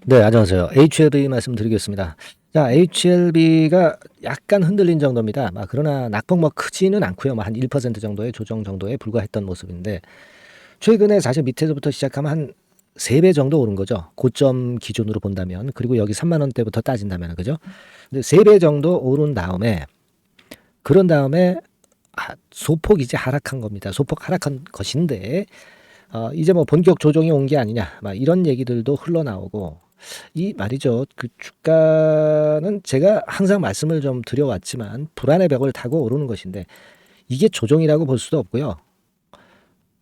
네, 안녕하세요. HLB 말씀드리겠습니다. 자, HLB가 약간 흔들린 정도입니다. 그러나 낙폭 크지는 않고요. 한 1% 정도의 조정 정도에 불과했던 모습인데 최근에 사실 밑에서부터 시작하면 한 3배 정도 오른 거죠. 고점 기준으로 본다면. 그리고 여기 3만 원대부터 따진다면 그죠? 근데 3배 정도 오른 다음에 그런 다음에 소폭 이제 하락한 겁니다. 소폭 하락한 것인데 이제 뭐 본격 조정이 온 게 아니냐 이런 얘기들도 흘러나오고 이 말이죠. 그 주가는 제가 항상 말씀을 좀 드려왔지만 불안의 벽을 타고 오르는 것인데 이게 조정이라고 볼 수도 없고요.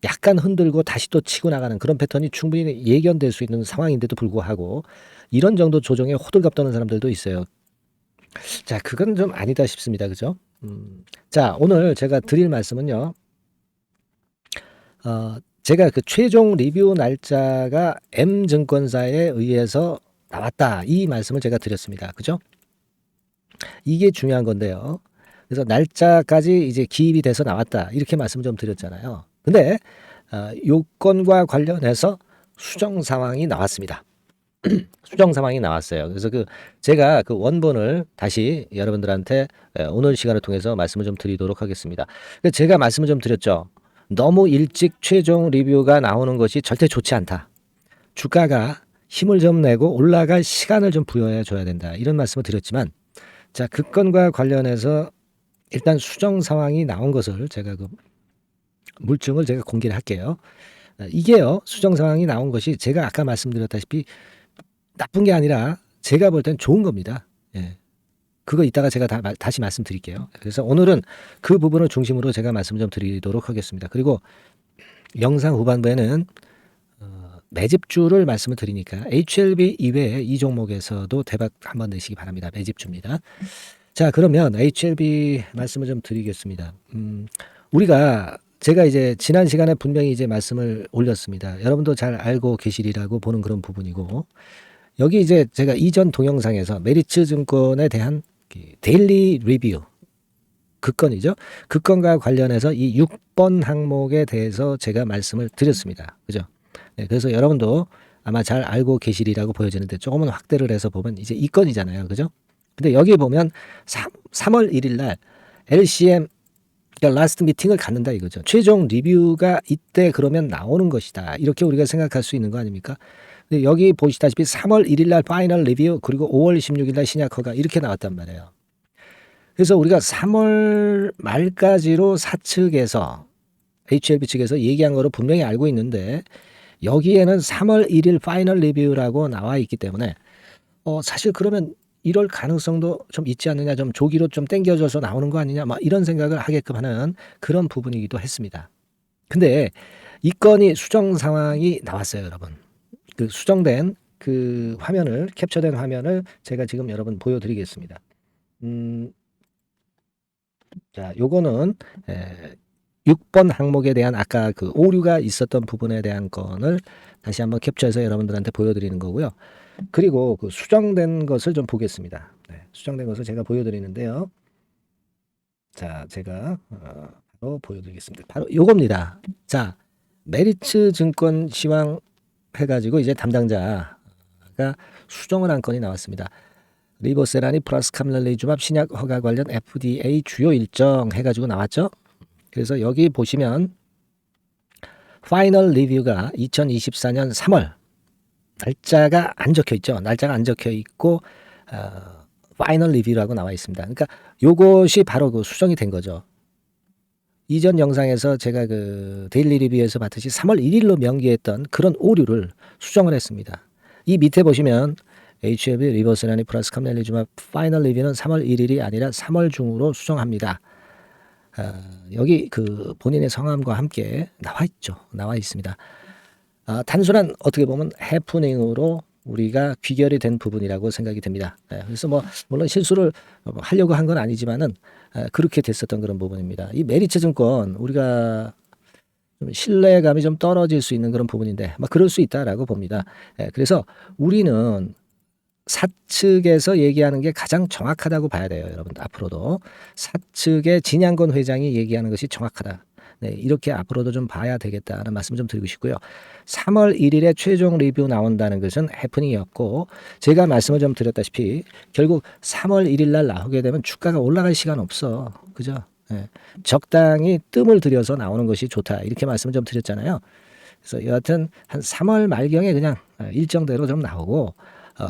약간 흔들고 다시 또 치고 나가는 그런 패턴이 충분히 예견될 수 있는 상황인데도 불구하고 이런 정도 조정에 호들갑 떠는 사람들도 있어요. 자, 그건 좀 아니다 싶습니다. 그죠? 자, 오늘 제가 드릴 말씀은요. 제가 그 최종 리뷰 날짜가 M증권사에 의해서 나왔다. 이 말씀을 제가 드렸습니다. 그죠? 이게 중요한 건데요. 그래서 날짜까지 이제 기입이 돼서 나왔다. 이렇게 말씀 좀 드렸잖아요. 근데 요건과 관련해서 수정 상황이 나왔습니다. 수정 상황이 나왔어요. 그래서 제가 그 원본을 다시 여러분들한테 오늘 시간을 통해서 말씀을 좀 드리도록 하겠습니다. 제가 말씀을 좀 드렸죠. 너무 일찍 최종 리뷰가 나오는 것이 절대 좋지 않다. 주가가 힘을 좀 내고 올라갈 시간을 좀 부여해 줘야 된다. 이런 말씀을 드렸지만 자, 그 건과 관련해서 일단 수정 상황이 나온 것을 제가 그 물증을 제가 공개를 할게요. 이게요. 수정 상황이 나온 것이 제가 아까 말씀드렸다시피 나쁜 게 아니라 제가 볼 땐 좋은 겁니다. 예. 그거 이따가 제가 다시 말씀드릴게요. 그래서 오늘은 그 부분을 중심으로 제가 말씀 좀 드리도록 하겠습니다. 그리고 영상 후반부에는 매집주를 말씀을 드리니까 HLB 이외에 이 종목에서도 대박 한번 내시기 바랍니다. 매집주입니다. 자, 그러면 HLB 말씀을 좀 드리겠습니다. 제가 이제 지난 시간에 분명히 이제 말씀을 올렸습니다. 여러분도 잘 알고 계시리라고 보는 그런 부분이고, 여기 이제 제가 이전 동영상에서 메리츠 증권에 대한 데일리 리뷰, 그 건이죠. 그 건과 관련해서 이 6번 항목에 대해서 제가 말씀을 드렸습니다. 그죠? 네, 그래서 여러분도 아마 잘 알고 계시리라고 보여지는데 조금은 확대를 해서 보면 이제 이 건이잖아요. 그죠? 근데 여기 보면 3월 1일 날 LCM 그러니까 라스트 미팅을 갖는다 이거죠. 최종 리뷰가 이때 그러면 나오는 것이다. 이렇게 우리가 생각할 수 있는 거 아닙니까? 근데 여기 보시다시피 3월 1일 날 파이널 리뷰 그리고 5월 16일 날 신약 허가 이렇게 나왔단 말이에요. 그래서 우리가 3월 말까지로 사측에서 HLB 측에서 얘기한 거로 분명히 알고 있는데 여기에는 3월 1일 파이널 리뷰라고 나와 있기 때문에 사실 그러면 이럴 가능성도 좀 있지 않느냐, 좀 조기로 좀 땡겨져서 나오는 거 아니냐, 이런 생각을 하게끔 하는 그런 부분이기도 했습니다. 근데 이 건이 수정 상황이 나왔어요, 여러분. 그 수정된 그 화면을, 캡처된 화면을 제가 지금 여러분 보여드리겠습니다. 자, 요거는 6번 항목에 대한 아까 그 오류가 있었던 부분에 대한 건을 다시 한번 캡처해서 여러분들한테 보여드리는 거고요. 그리고 그 수정된 것을 좀 보겠습니다. 네, 수정된 것을 제가 보여드리는데요. 자, 제가 바로 보여드리겠습니다. 바로 요겁니다. 자, 메리츠 증권 시황 해가지고 이제 담당자가 수정을 한 건이 나왔습니다. 리보세라니 플러스 카밀레이주맙 신약 허가 관련 FDA 주요 일정 해가지고 나왔죠. 그래서 여기 보시면 파이널 리뷰가 2024년 3월 날짜가 안 적혀 있죠. 날짜가 안 적혀 있고 파이널 리뷰라고 나와 있습니다. 그러니까 요것이 바로 그 수정이 된 거죠. 이전 영상에서 제가 그 데일리 리뷰에서 봤듯이 3월 1일로 명기했던 그런 오류를 수정을 했습니다. 이 밑에 보시면 HLB 리버스라니 플러스 카밀레이주맙 파이널 리뷰는 3월 1일이 아니라 3월 중으로 수정합니다. 여기 그 본인의 성함과 함께 나와 있죠. 나와 있습니다. 단순한 어떻게 보면 해프닝으로 우리가 귀결이 된 부분이라고 생각이 됩니다. 그래서 물론 실수를 하려고 한 건 아니지만은 그렇게 됐었던 그런 부분입니다. 이 메리츠 증권 우리가 좀 신뢰감이 좀 떨어질 수 있는 그런 부분인데 그럴 수 있다라고 봅니다. 그래서 우리는 사측에서 얘기하는 게 가장 정확하다고 봐야 돼요, 여러분들. 앞으로도 사측의 진양건 회장이 얘기하는 것이 정확하다. 네, 이렇게 앞으로도 좀 봐야 되겠다는 말씀 좀 드리고 싶고요. 3월 1일에 최종 리뷰 나온다는 것은 해프닝이었고 제가 말씀을 좀 드렸다시피 결국 3월 1일 날 나오게 되면 주가가 올라갈 시간 없어. 그죠? 예, 적당히 뜸을 들여서 나오는 것이 좋다. 이렇게 말씀을 좀 드렸잖아요. 그래서 여하튼 한 3월 말경에 그냥 일정대로 좀 나오고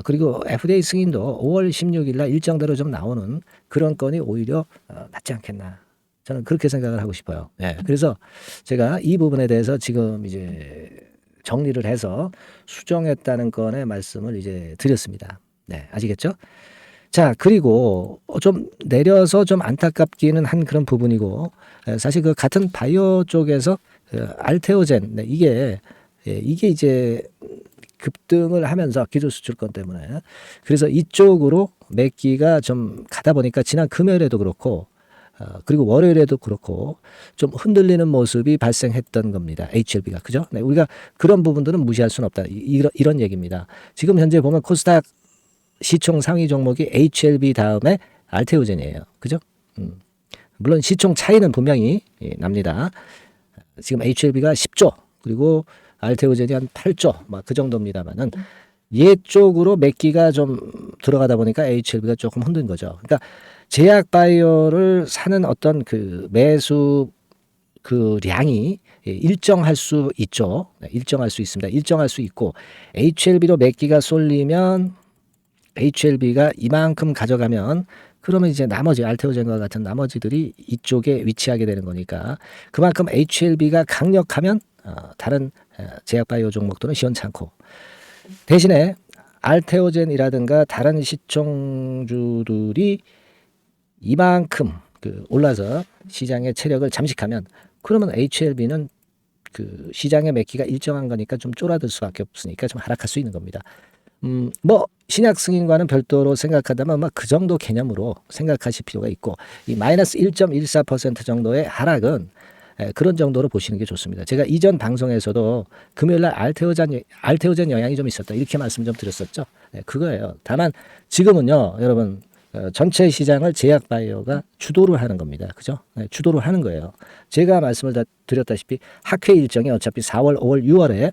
그리고 FDA 승인도 5월 16일 날 일정대로 좀 나오는 그런 건이 오히려 낫지 않겠나. 저는 그렇게 생각을 하고 싶어요. 예, 그래서 제가 이 부분에 대해서 지금 이제 정리를 해서 수정했다는 건의 말씀을 이제 드렸습니다. 네, 아시겠죠? 자, 그리고 좀 내려서 좀 안타깝기는 한 그런 부분이고 사실 그 같은 바이오 쪽에서 알테오젠 네, 이게 이제 급등을 하면서 기술 수출권 때문에 그래서 이쪽으로 매기가 좀 가다 보니까 지난 금요일에도 그렇고 그리고 월요일에도 그렇고 좀 흔들리는 모습이 발생했던 겁니다. HLB가 그죠? 네, 우리가 그런 부분들은 무시할 수는 없다. 이런 얘기입니다. 지금 현재 보면 코스닥 시총 상위 종목이 HLB 다음에 알테오젠이에요. 그죠? 물론 시총 차이는 분명히 납니다. 지금 HLB가 10조 그리고 알테오젠이 한 8조 막 그 정도입니다만은 얘 쪽으로 매기가 좀 들어가다 보니까 HLB가 조금 흔든 거죠. 그러니까 제약 바이오를 사는 어떤 그 매수 그 량이 일정할 수 있죠. 일정할 수 있습니다. 일정할 수 있고 HLB로 매기가 쏠리면 HLB가 이만큼 가져가면 그러면 이제 나머지 알테오젠과 같은 나머지들이 이쪽에 위치하게 되는 거니까 그만큼 HLB가 강력하면 다른 제약바이오 종목들은 시원찮고 대신에 알테오젠이라든가 다른 시총주들이 이만큼 올라서 시장의 체력을 잠식하면 그러면 HLB는 그 시장의 매기가 일정한 거니까 좀 쫄아들 수밖에 없으니까 좀 하락할 수 있는 겁니다. 뭐 신약 승인과는 별도로 생각하다면 그 정도 개념으로 생각하실 필요가 있고 이 마이너스 1.14% 정도의 하락은 그런 정도로 보시는 게 좋습니다. 제가 이전 방송에서도 금요일날 알테오젠 영향이 좀 있었다 이렇게 말씀 좀 드렸었죠. 그거예요. 다만 지금은요 여러분 전체 시장을 제약바이오가 주도를 하는 겁니다. 그죠? 주도를 하는 거예요. 제가 말씀을 다 드렸다시피 학회 일정이 어차피 4월, 5월, 6월에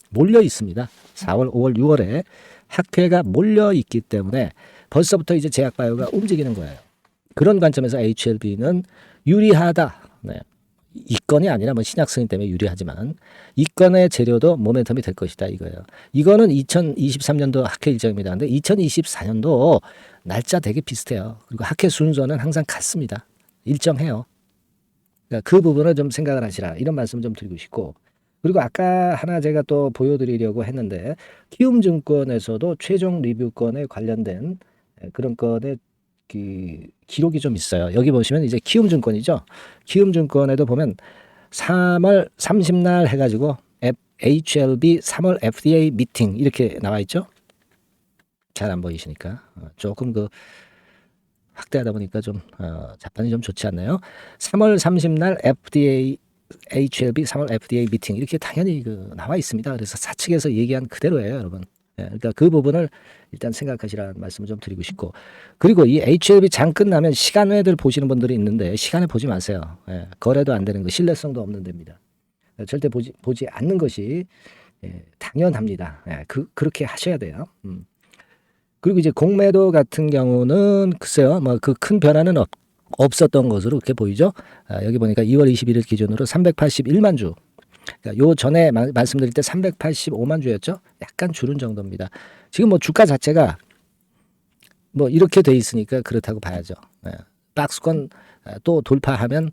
몰려 있습니다. 4월, 5월, 6월에 학회가 몰려 있기 때문에 벌써부터 이제 제약바이오가 움직이는 거예요. 그런 관점에서 HLB는 유리하다. 네. 이 건이 아니라 뭐 신약 승인 때문에 유리하지만 이 건의 재료도 모멘텀이 될 것이다 이거예요. 이거는 2023년도 학회 일정입니다. 근데 2024년도 날짜 되게 비슷해요. 그리고 학회 순서는 항상 같습니다. 일정해요. 그러니까 그 부분을 좀 생각을 하시라 이런 말씀 좀 드리고 싶고 그리고 아까 하나 제가 또 보여드리려고 했는데 키움증권에서도 최종 리뷰권에 관련된 그런 건의 기록이 좀 있어요. 여기 보시면 이제 키움증권이죠. 키움증권에도 보면 3월 30날 해가지고 HLB 3월 FDA 미팅 이렇게 나와 있죠. 잘 안 보이시니까 조금 확대하다 보니까 좀 자판이 좀 좋지 않나요? 3월 30날 HLB 3월 FDA 미팅 이렇게 당연히 나와 있습니다. 그래서 사측에서 얘기한 그대로예요, 여러분. 그러니까 그 부분을 일단 생각하시라는 말씀을 좀 드리고 싶고 그리고 이 HLB 장 끝나면 시간외들 보시는 분들이 있는데 시간에 보지 마세요. 거래도 안 되는 거 신뢰성도 없는 데입니다. 절대 보지 않는 것이 당연합니다. 그렇게 하셔야 돼요. 그리고 이제 공매도 같은 경우는 글쎄요, 뭐 그 큰 변화는 없었던 것으로 그렇게 보이죠. 여기 보니까 2월 21일 기준으로 381만 주. 그러니까 요 전에 말씀드릴 때 385만 주였죠. 약간 줄은 정도입니다. 지금 뭐 주가 자체가 뭐 이렇게 돼 있으니까 그렇다고 봐야죠. 박스권 또 돌파하면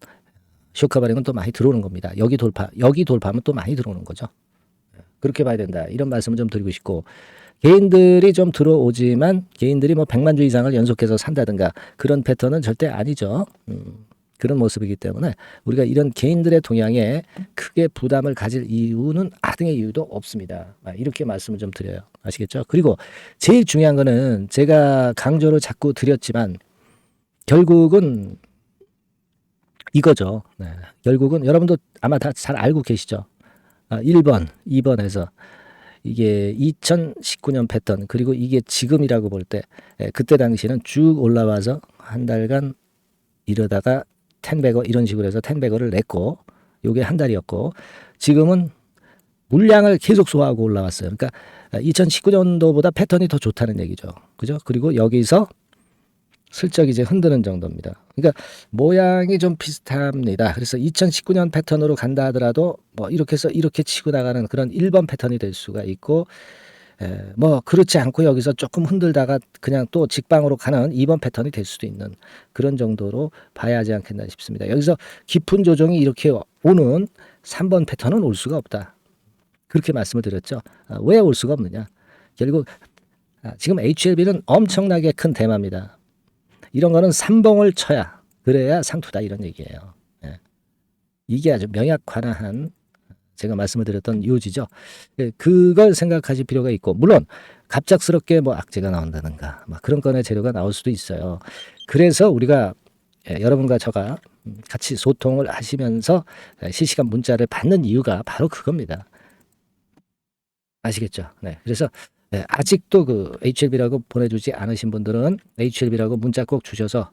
쇼커버링은 또 많이 들어오는 겁니다. 여기 돌파하면 또 많이 들어오는 거죠. 그렇게 봐야 된다. 이런 말씀을 좀 드리고 싶고 개인들이 좀 들어오지만 개인들이 뭐 100만 주 이상을 연속해서 산다든가 그런 패턴은 절대 아니죠. 그런 모습이기 때문에 우리가 이런 개인들의 동향에 크게 부담을 가질 이유는 아등의 이유도 없습니다. 이렇게 말씀을 좀 드려요. 아시겠죠? 그리고 제일 중요한 거는 제가 강조를 자꾸 드렸지만 결국은 이거죠. 결국은 여러분도 아마 다 잘 알고 계시죠. 1번, 2번에서 이게 2019년 패턴 그리고 이게 지금이라고 볼 때 그때 당시는 쭉 올라와서 한 달간 이러다가 텐베거 이런 식으로 해서 텐베거를 냈고 요게 한 달이었고 지금은 물량을 계속 소화하고 올라왔어요. 그러니까 2019년도보다 패턴이 더 좋다는 얘기죠. 그죠? 그리고 여기서 슬쩍 이제 흔드는 정도입니다. 그러니까 모양이 좀 비슷합니다. 그래서 2019년 패턴으로 간다 하더라도 뭐 이렇게 해서 이렇게 치고 나가는 그런 1번 패턴이 될 수가 있고 뭐 그렇지 않고 여기서 조금 흔들다가 그냥 또 직방으로 가는 2번 패턴이 될 수도 있는 그런 정도로 봐야 하지 않겠나 싶습니다. 여기서 깊은 조정이 이렇게 오는 3번 패턴은 올 수가 없다. 그렇게 말씀을 드렸죠. 왜 올 수가 없느냐. 결국 지금 HLB는 엄청나게 큰 테마입니다. 이런 거는 3봉을 쳐야 그래야 상투다 이런 얘기예요. 예. 이게 아주 명약관화한 제가 말씀을 드렸던 요지죠. 예, 그걸 생각하실 필요가 있고 물론 갑작스럽게 뭐 악재가 나온다든가 막 그런 건의 재료가 나올 수도 있어요. 그래서 우리가 여러분과 저가 같이 소통을 하시면서 실시간 문자를 받는 이유가 바로 그겁니다. 아시겠죠? 네. 그래서 아직도 그 HLB라고 보내주지 않으신 분들은 HLB라고 문자 꼭 주셔서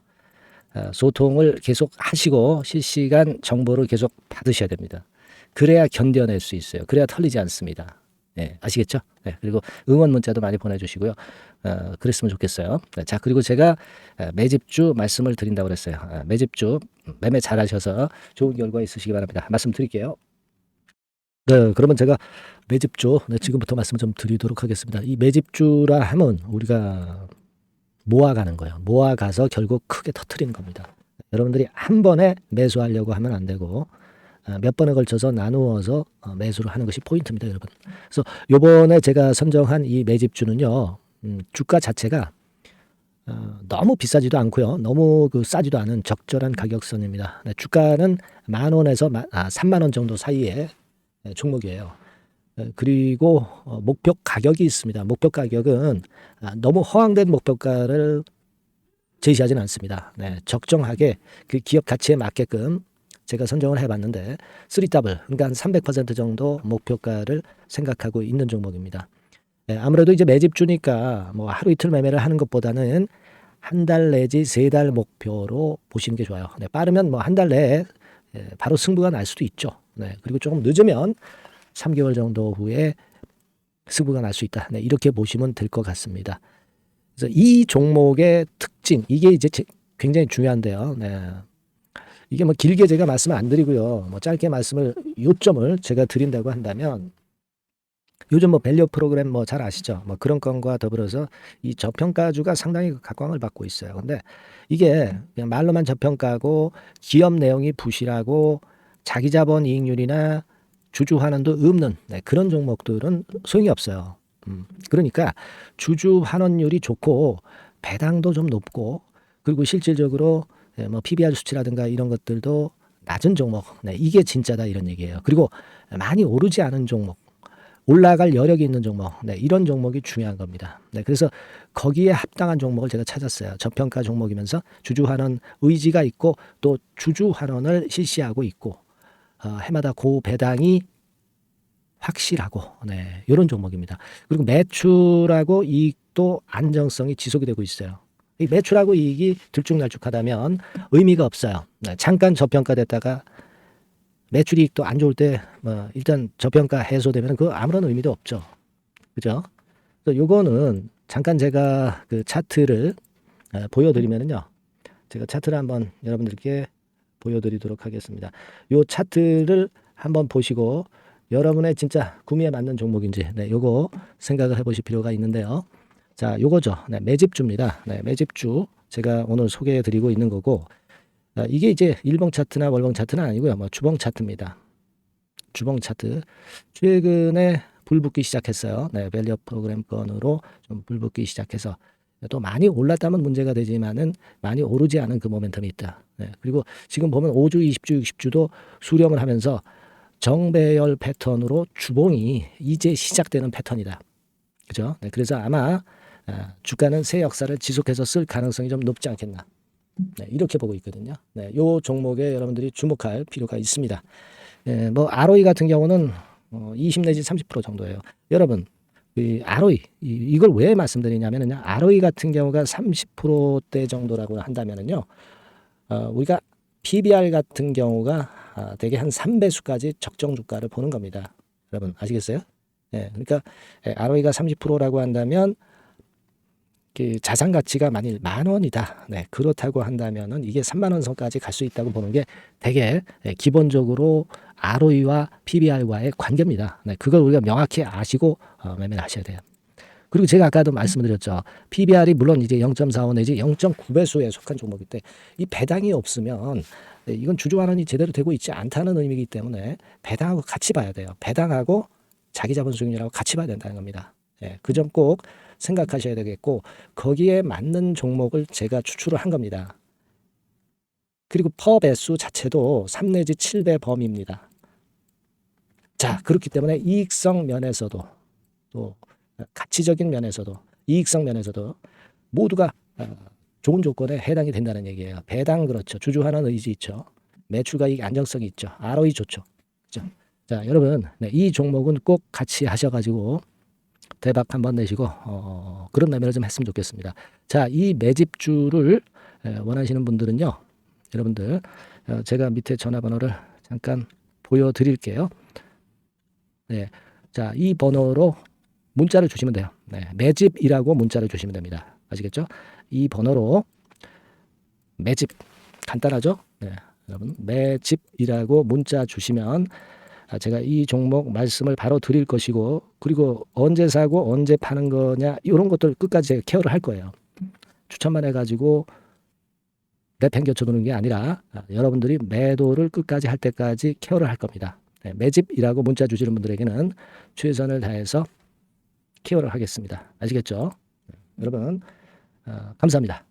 소통을 계속 하시고 실시간 정보를 계속 받으셔야 됩니다. 그래야 견뎌낼 수 있어요. 그래야 털리지 않습니다. 네, 아시겠죠? 네, 그리고 응원 문자도 많이 보내주시고요. 그랬으면 좋겠어요. 네, 자, 그리고 제가 매집주 말씀을 드린다고 그랬어요. 매집주 매매 잘하셔서 좋은 결과 있으시기 바랍니다. 말씀드릴게요. 네, 그러면 제가 매집주 지금부터 말씀을 좀 드리도록 하겠습니다. 이 매집주라 하면 우리가 모아가는 거예요. 모아가서 결국 크게 터트리는 겁니다. 여러분들이 한 번에 매수하려고 하면 안 되고 몇 번에 걸쳐서 나누어서 매수를 하는 것이 포인트입니다, 여러분. 그래서 요번에 제가 선정한 이 매집주는요, 주가 자체가 너무 비싸지도 않고요, 너무 싸지도 않은 적절한 가격선입니다. 네, 주가는 10,000원에서 30,000원 정도 사이의 종목이에요. 그리고 목표 가격이 있습니다. 목표 가격은 너무 허황된 목표가를 제시하지는 않습니다. 네, 적정하게 그 기업 가치에 맞게끔 제가 선정을 해봤는데 3더블 그러니까 한 300% 정도 목표가를 생각하고 있는 종목입니다. 네, 아무래도 이제 매집주니까 뭐 하루 이틀 매매를 하는 것보다는 한 달 내지 3달 목표로 보시는 게 좋아요. 네, 빠르면 뭐 한 달 내에 바로 승부가 날 수도 있죠. 네, 그리고 조금 늦으면 3개월 정도 후에 승부가 날 수 있다. 네, 이렇게 보시면 될 것 같습니다. 그래서 이 종목의 특징, 이게 이제 굉장히 중요한데요. 네. 이게 뭐 길게 제가 말씀을 안 드리고요. 뭐 짧게 요점을 제가 드린다고 한다면 요즘 뭐 밸류 프로그램 뭐 잘 아시죠? 뭐 그런 건과 더불어서 이 저평가주가 상당히 각광을 받고 있어요. 근데 이게 그냥 말로만 저평가고 기업 내용이 부실하고 자기 자본 이익률이나 주주 환원도 없는 그런 종목들은 소용이 없어요. 그러니까 주주 환원율이 좋고 배당도 좀 높고 그리고 실질적으로 뭐 PBR 수치라든가 이런 것들도 낮은 종목, 이게 진짜다 이런 얘기예요. 그리고 많이 오르지 않은 종목, 올라갈 여력이 있는 종목, 이런 종목이 중요한 겁니다. 그래서 거기에 합당한 종목을 제가 찾았어요. 저평가 종목이면서 주주 환원 의지가 있고 또 주주 환원을 실시하고 있고 해마다 고배당이 확실하고 이런 종목입니다. 그리고 매출하고 이익도 안정성이 지속이 되고 있어요. 이 매출하고 이익이 들쭉날쭉하다면 의미가 없어요. 잠깐 저평가됐다가 매출 이익도 안 좋을 때 뭐 일단 저평가 해소되면 그 아무런 의미도 없죠. 그죠? 그래서 요거는 잠깐 제가 그 차트를 보여드리면은요. 제가 차트를 한번 여러분들께 보여드리도록 하겠습니다. 요 차트를 한번 보시고 여러분의 진짜 구미에 맞는 종목인지 요거 생각을 해보실 필요가 있는데요. 자, 요거죠. 매집주입니다. 매집주 제가 오늘 소개해드리고 있는 거고 이게 이제 일봉 차트나 월봉 차트는 아니고요. 뭐 주봉 차트입니다. 주봉 차트 최근에 불붙기 시작했어요. 밸류 프로그램 건으로 좀 불붙기 시작해서 또 많이 올랐다면 문제가 되지만은 많이 오르지 않은 그 모멘텀이 있다. 그리고 지금 보면 5주, 20주, 60주도 수렴을 하면서 정배열 패턴으로 주봉이 이제 시작되는 패턴이다. 그죠? 그래서 아마 주가는 새 역사를 지속해서 쓸 가능성이 좀 높지 않겠나. 이렇게 보고 있거든요. 요 종목에 여러분들이 주목할 필요가 있습니다. 뭐 ROE 같은 경우는 20 내지 30% 정도예요. 여러분, 이 ROE 이걸 왜 말씀드리냐면요. ROE 같은 경우가 30%대 정도라고 한다면은요. 우리가 PBR 같은 경우가 대개 한 3배수까지 적정 주가를 보는 겁니다. 여러분 아시겠어요? 예, 그러니까 ROE가 30%라고 한다면 그 자산 가치가 만일 10,000원이다. 네, 그렇다고 한다면은 이게 3만 원 선까지 갈 수 있다고 보는 게 되게 기본적으로 ROE와 PBR과의 관계입니다. 네, 그걸 우리가 명확히 아시고 매매를 하셔야 돼요. 그리고 제가 아까도 말씀드렸죠. PBR이 물론 이제 0.45 내지 0.9배수에 속한 종목인데 이 배당이 없으면 이건 주주환원이 제대로 되고 있지 않다는 의미이기 때문에 배당하고 같이 봐야 돼요. 배당하고 자기 자본 수익률하고 같이 봐야 된다는 겁니다. 예, 그 점 꼭 생각하셔야 되겠고 거기에 맞는 종목을 제가 추출을 한 겁니다. 그리고 퍼 배수 자체도 3 내지 7배 범위입니다. 자, 그렇기 때문에 이익성 면에서도 또 가치적인 면에서도 이익성 면에서도 모두가 좋은 조건에 해당이 된다는 얘기예요. 배당 그렇죠. 주주환원 의지 있죠. 매출과 이익 안정성이 있죠. ROE 좋죠. 그렇죠? 자, 여러분 이 종목은 꼭 같이 하셔가지고 대박 한번 내시고 그런 매매를 좀 했으면 좋겠습니다. 자, 이 매집주를 원하시는 분들은요. 여러분들 제가 밑에 전화번호를 잠깐 보여드릴게요. 네, 자, 이 번호로 문자를 주시면 돼요. 네, 매집이라고 문자를 주시면 됩니다. 아시겠죠? 이 번호로 매집 간단하죠? 네, 여러분 매집이라고 문자 주시면 제가 이 종목 말씀을 바로 드릴 것이고 그리고 언제 사고 언제 파는 거냐 이런 것들 끝까지 제가 케어를 할 거예요. 추천만 해가지고 내팽겨쳐 두는 게 아니라 여러분들이 매도를 끝까지 할 때까지 케어를 할 겁니다. 네, 매집이라고 문자 주시는 분들에게는 최선을 다해서 케어를 하겠습니다. 아시겠죠? 여러분 감사합니다.